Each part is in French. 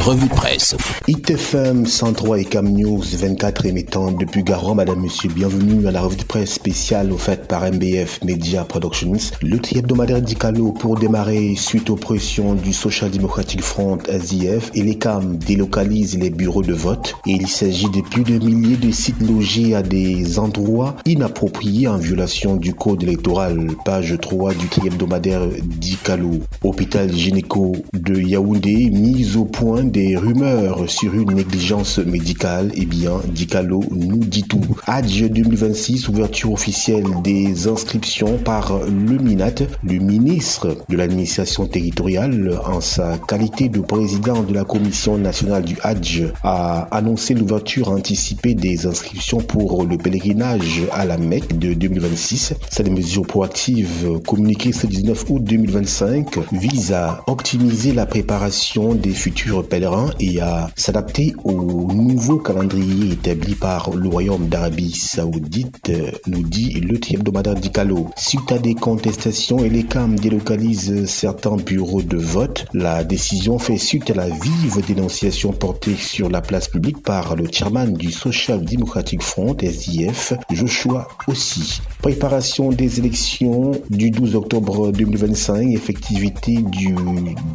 revue de presse. ITFM 103 et Cam News 24 émettant depuis Garoua. Madame, monsieur, bienvenue à la revue de presse spéciale offerte par MBF Media Productions. Le tri-hebdomadaire d'Icalo pour démarrer suite aux pressions du Social Democratic Front SDF et les CAM délocalisent les bureaux de vote. Et il s'agit de plus de milliers de sites logés à des endroits inappropriés en violation du code électoral. Page 3 du tri-hebdomadaire d'Icalo. Hôpital gynéco de Yaoundé, mise au point des rumeurs sur une négligence médicale. Eh bien, d'Icalo nous dit tout. Hadj 2026, ouverture officielle des inscriptions par le MINAT. Le ministre de l'administration territoriale, en sa qualité de président de la commission nationale du Hadj, a annoncé l'ouverture anticipée des inscriptions pour le pèlerinage à la Mecque de 2026. Cette mesure proactive communiquée ce 19 août 2025 vise à optimiser la préparation des futurs pèlerins et à s'adapter au nouveau calendrier établi par le Royaume d'Arabie Saoudite, nous dit le tri-hebdomadaire d'Icalo. Suite à des contestations, et les CAM délocalisent certains bureaux de vote. La décision fait suite à la vive dénonciation portée sur la place publique par le chairman du Social Democratic Front, SDF, Joshua Ossi. Préparation des élections du 12 octobre 2025, effectivité du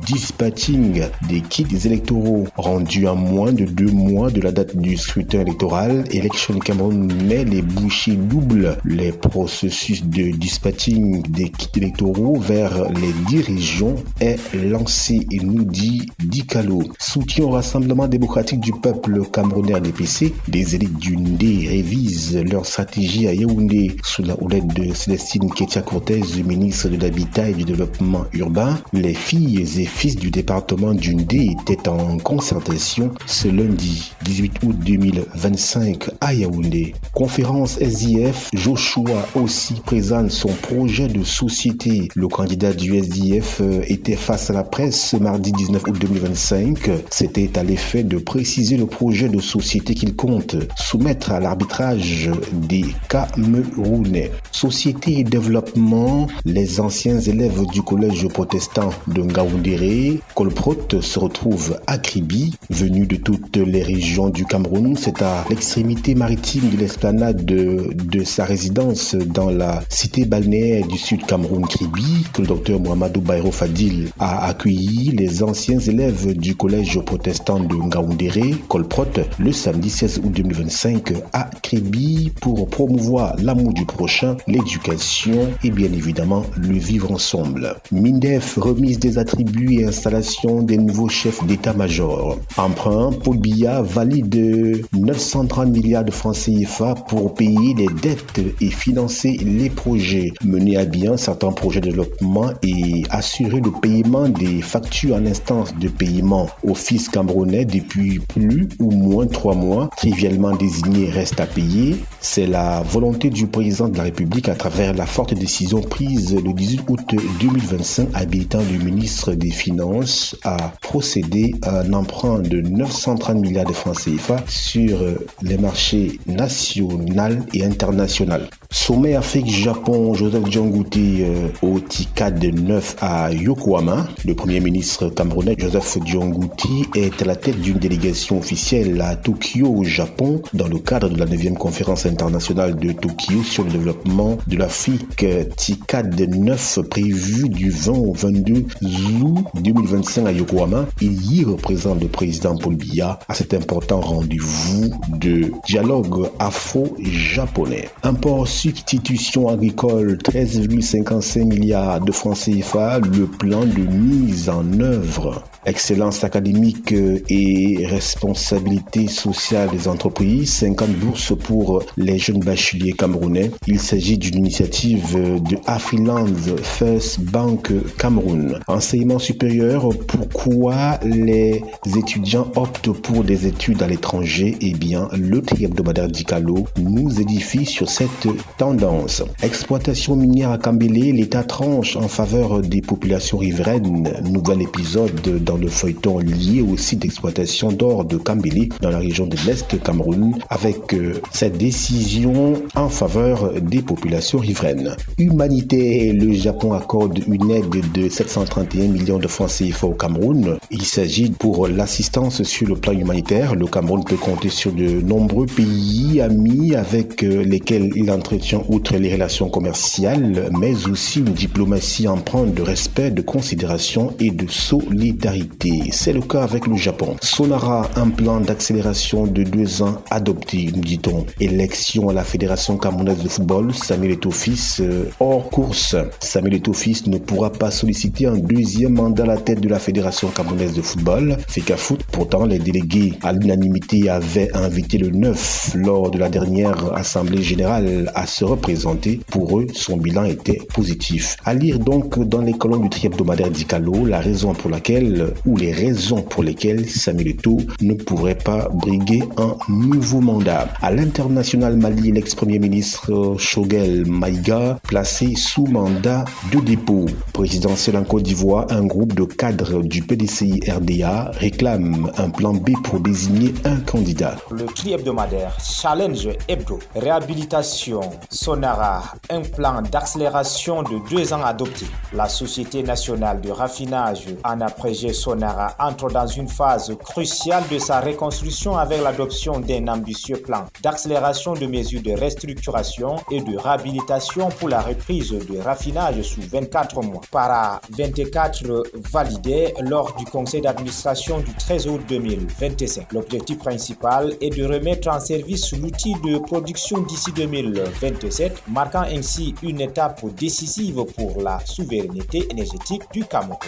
dispatching des kits électoraux rendus à moins de 2 mois de la date du scrutin électoral. Election Cameroun met les bouchées doubles. Les processus de dispatching des kits électoraux vers les 10 régions est lancé et nous dit d'Icalo. Soutien au Rassemblement démocratique du peuple camerounais RDPC. Des élites du Ndé révisent leur stratégie à Yaoundé sous la houlette de Célestine Ketia-Cortez, ministre de l'Habitat et du Développement urbain. Les filles et fils du département du Ndé étaient en concertation ce lundi 18 août 2025 à Yaoundé. Conférence SDF, Joshua aussi présente son projet de société. Le candidat du SDF était face à la presse ce mardi 19 août 2025. C'était à l'effet de préciser le projet de société qu'il compte soumettre à l'arbitrage des Camerounais. Société et développement, les anciens élèves du collège protestant de Ngaoundéré, Kolprot, se retrouvent à Kribi, venus de toutes les régions du Cameroun. C'est à l'extrémité maritime de l'esplanade de sa résidence dans la cité balnéaire du sud Cameroun, Kribi, que le docteur Mohamedou Bayrou Fadil a accueilli les anciens élèves du collège protestant de Ngaoundéré, Kolprot, le samedi 16 août 2025 à Kribi pour promouvoir l'amour du prochain, l'éducation et bien évidemment le vivre ensemble. MINDEF, remise des attributs et installation des nouveaux chefs d'état-major. Emprunt, Paul Biya valide 930 milliards de francs CFA pour payer les dettes et financer les projets. Mener à bien certains projets de développement et assurer le paiement des factures en instance de paiement au fisc camerounais depuis plus ou moins 3 mois. Trivialement désigné reste à payer. C'est la volonté du président de la République à travers la forte décision prise le 18 août 2025 habilitant le ministre des Finances à procéder à un emprunt de 930 milliards de francs CFA sur les marchés national et international. Sommet Afrique-Japon, Joseph Diongouti au TICAD 9 à Yokohama. Le premier ministre camerounais Joseph Diongouti est à la tête d'une délégation officielle à Tokyo au Japon dans le cadre de la 9e conférence internationale de Tokyo sur le développement de l'Afrique TICAD 9 prévue du 20 au 22 août 2025 à Yokohama. Il y représente le président Paul Biya à cet important rendez-vous de dialogue afro-japonais. Import substitution agricole 13,55 milliards de francs CFA, le plan de mise en œuvre. Excellence académique et responsabilité sociale des entreprises, 50 bourses pour les jeunes bacheliers camerounais. Il s'agit d'une initiative de Afriland First Bank Cameroun. Enseignement supérieur, pourquoi les étudiants optent pour des études à l'étranger? Eh bien, le tri-hebdomadaire d'Icalo nous édifie sur cette tendance. Exploitation minière à Kambélé, l'État tranche en faveur des populations riveraines. Nouvel épisode dans le feuilleton lié au site d'exploitation d'or de Kambélé dans la région de l'Est Cameroun avec cette décision en faveur des populations riveraines. Humanitaire, le Japon accorde une aide de 731 millions de francs CFA au Cameroun. Il s'agit Pour l'assistance sur le plan humanitaire, le Cameroun peut compter sur de nombreux pays amis avec lesquels il entretient outre les relations commerciales, mais aussi une diplomatie empreinte de respect, de considération et de solidarité. C'est le cas avec le Japon. Sonara, un plan d'accélération de 2 ans adopté, nous dit-on. Élection à la Fédération camerounaise de football, Samuel Eto'o-Fils hors course. Samuel Eto'o-Fils ne pourra pas solliciter un deuxième mandat à la tête de la Fédération camerounaise de football, FECAFOOT. Pourtant, les délégués à l'unanimité avaient invité le 9 lors de la dernière Assemblée générale à se représenter. Pour eux, son bilan était positif. À lire donc dans les colonnes du tri-hebdomadaire Dicalo la raison pour laquelle ou les raisons pour lesquelles Samuel Eto'o ne pourrait pas briguer un nouveau mandat. À l'international Mali, l'ex-premier ministre Choguel Maïga placé sous mandat de dépôt. Présidentiel en Côte d'Ivoire, un groupe de cadres du PDCI RDA réclame un plan B pour désigner un candidat. Le tri-hebdomadaire Challenge Hebdo, réhabilitation Sonara, un plan d'accélération de 2 ans adopté. La Société nationale de raffinage en abrégé Sonara entre dans une phase cruciale de sa reconstruction avec l'adoption d'un ambitieux plan d'accélération de mesures de restructuration et de réhabilitation pour la reprise de raffinage sous 24 mois. Para 24 validé lors du conseil d'administration du 13 août 2025. L'objectif principal est de remettre en service l'outil de production d'ici 2027, marquant ainsi une étape décisive pour la souveraineté énergétique du Cameroun.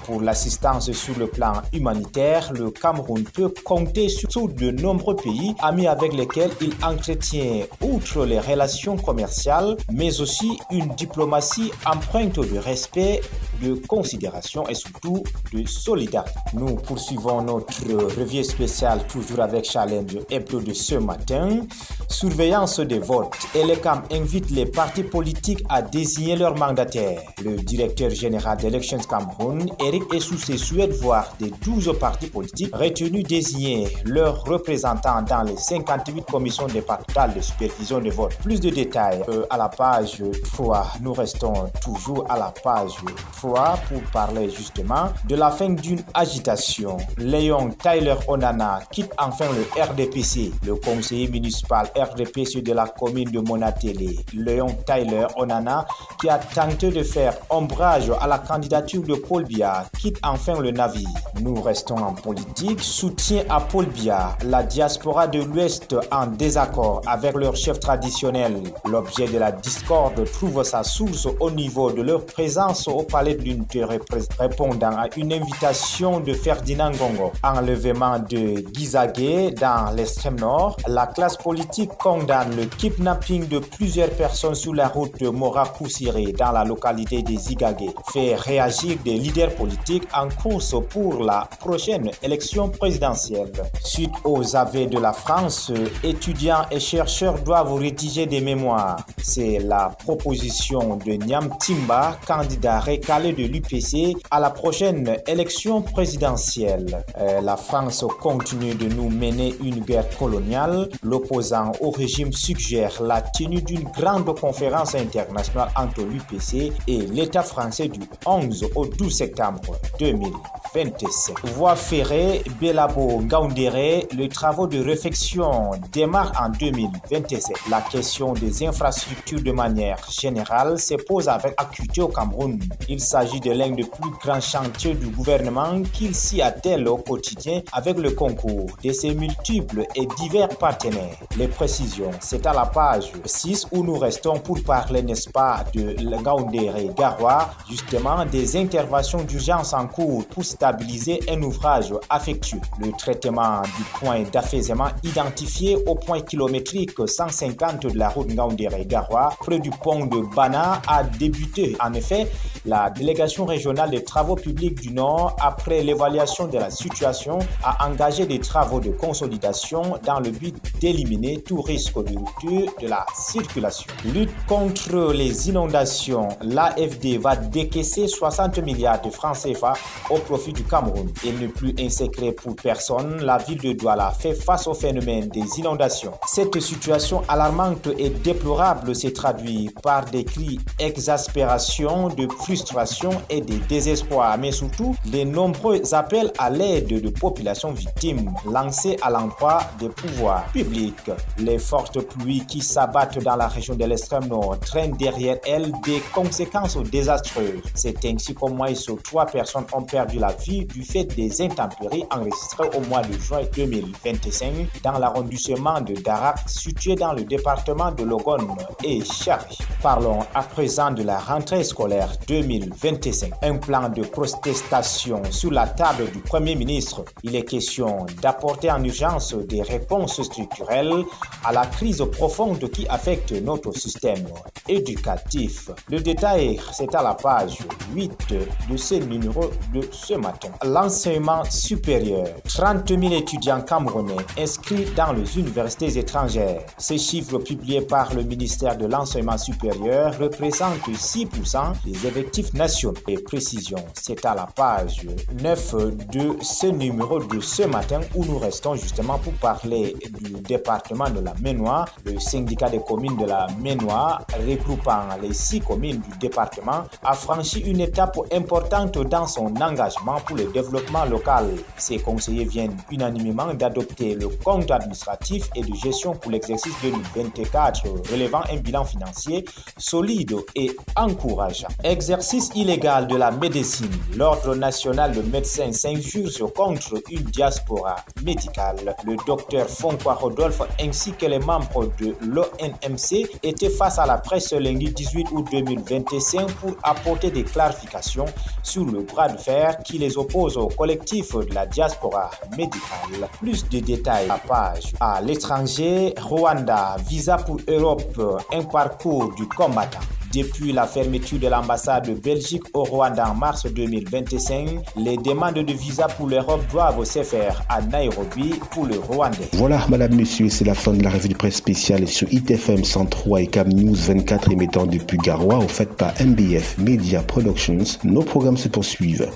Pour l'assistance sur le plan humanitaire, le Cameroun peut compter sur de nombreux pays amis avec lesquels il entretient, outre les relations commerciales, mais aussi une diplomatie empreinte de respect, de considération et surtout de solidarité. Nous poursuivons notre revue spéciale toujours avec Challenge Hebdo de ce matin. Surveillance des votes. Elecam invite les partis politiques à désigner leurs mandataires. Le directeur général d'Elections Cameroun, Eric Essoussé, souhaite voir des 12 partis politiques retenus désigner leurs représentants dans les 58 commissions départementales de supervision des votes. Plus de détails à la page 3. Nous restons toujours à la page 3 pour parler justement de la fin d'une agitation. Léon Tyler Onana quitte enfin le RDPC. Le conseiller municipal RDPC de la commune de Monatélé, Léon Tyler Onana, qui a tenté de faire ombrage à la candidature de Paul Biya, quitte enfin le navire. Nous restons en politique. Soutien à Paul Biya. La diaspora de l'Ouest en désaccord avec leur chef traditionnel. L'objet de la discorde trouve sa source au niveau de leur présence au palais de l'unité répondant à une invitation de Ferdinand Gongo. Enlèvement de Guizagué dans l'extrême nord. La classe politique condamne le kidnapping de plusieurs personnes sur la route de Mora-Koussiré dans la localité des Zigagé. Fait réagir des leaders politiques en course pour la prochaine élection présidentielle. Suite aux aveux de la France, étudiants et chercheurs doivent rédiger des mémoires. C'est la proposition de Niam Timba, candidat recalé de l'UPC à la prochaine élection présidentielle. La France continue de nous mener une guerre coloniale. L'opposant au régime suggère la tenue d'une grande conférence internationale entre l'UPC et l'État français du 11 au 12 septembre 2027. Voie ferrée Belabo-Ngaoundéré, les travaux de réfection démarrent en 2027. La question des infrastructures de manière générale se pose avec acuité au Cameroun. Il s'agit de l'un des plus grands chantiers du gouvernement qu'il s'y attelle au quotidien avec le concours de ses multiples et divers partenaires. Les précisions, c'est à la page 6 où nous restons pour parler, n'est-ce pas, de Ngaoundéré Garoua, justement des interventions d'urgence en cours pour stabiliser un ouvrage affectueux. Le traitement du point d'affaissement identifié au point kilométrique 150 de la route Ngaoundéré Garoua, près du pont de Bana, a débuté. En effet, la délégation régionale des travaux publics du Nord, après l'évaluation de la situation, a engagé des travaux de consolidation dans le but d'éliminer tout risque de rupture de la circulation. Lutte contre les inondations, l'AFD va décaisser 60 milliards de francs CFA au profit du Cameroun. Il n'est plus un secret pour personne, la ville de Douala fait face au phénomène des inondations. Cette situation alarmante et déplorable s'est traduite par des cris d'exaspération de frustration et des désespoirs, mais surtout les nombreux appels à l'aide de populations victimes lancés à l'endroit des pouvoirs publics. Les fortes pluies qui s'abattent dans la région de l'extrême nord traînent derrière elles des conséquences désastreuses. C'est ainsi qu'au moins 3 personnes ont perdu la vie du fait des intempéries enregistrées au mois de juin 2025 dans l'arrondissement de Darak, situé dans le département de Logone et Chari. Parlons à présent de la rentrée scolaire 2025. Un plan de protestation sur la table du Premier ministre. Il est question d'apporter en urgence des réponses structurelles à la crise profonde qui affecte notre système éducatif. Le détail, c'est à la page 8 de ce numéro de ce matin. L'enseignement supérieur. 30 000 étudiants camerounais inscrits dans les universités étrangères. Ces chiffres publiés par le ministère de l'Enseignement supérieur représentent 6% des effectifs nationaux. Et précision, c'est à la page 9 de ce numéro de ce matin où nous restons justement pour parler du département de la Maine-Noire. Le syndicat des communes de la Maine-Noire, regroupant les 6 communes du département, a franchi une étape importante dans son engagement pour le développement local. Ces conseillers viennent unanimement d'adopter le compte administratif et de gestion pour l'exercice 2024 relevant un bilan financier solide et encourageant. Exercice illégal de la médecine. L'Ordre national de médecins s'insurge contre une diaspora médicale. Le docteur Fonkwa Rodolphe ainsi que les membres de l'ONMC étaient face à la presse lundi 18 août 2025 pour apporter des clarifications sur le bras de fer qui les oppose au collectif de la diaspora médicale. Plus de détails à page. À l'étranger, Rwanda, visa pour Europe, un parcours du combattant. Depuis la fermeture de l'ambassade de Belgique au Rwanda en mars 2025, les demandes de visa pour l'Europe doivent se faire à Nairobi pour le Rwandais. Voilà, madame, monsieur, c'est la fin de la revue de presse spéciale sur ITFM 103 et Cam News 24 émettant depuis Garoua, offerte par MBF Media Productions. Nos programmes se poursuivent.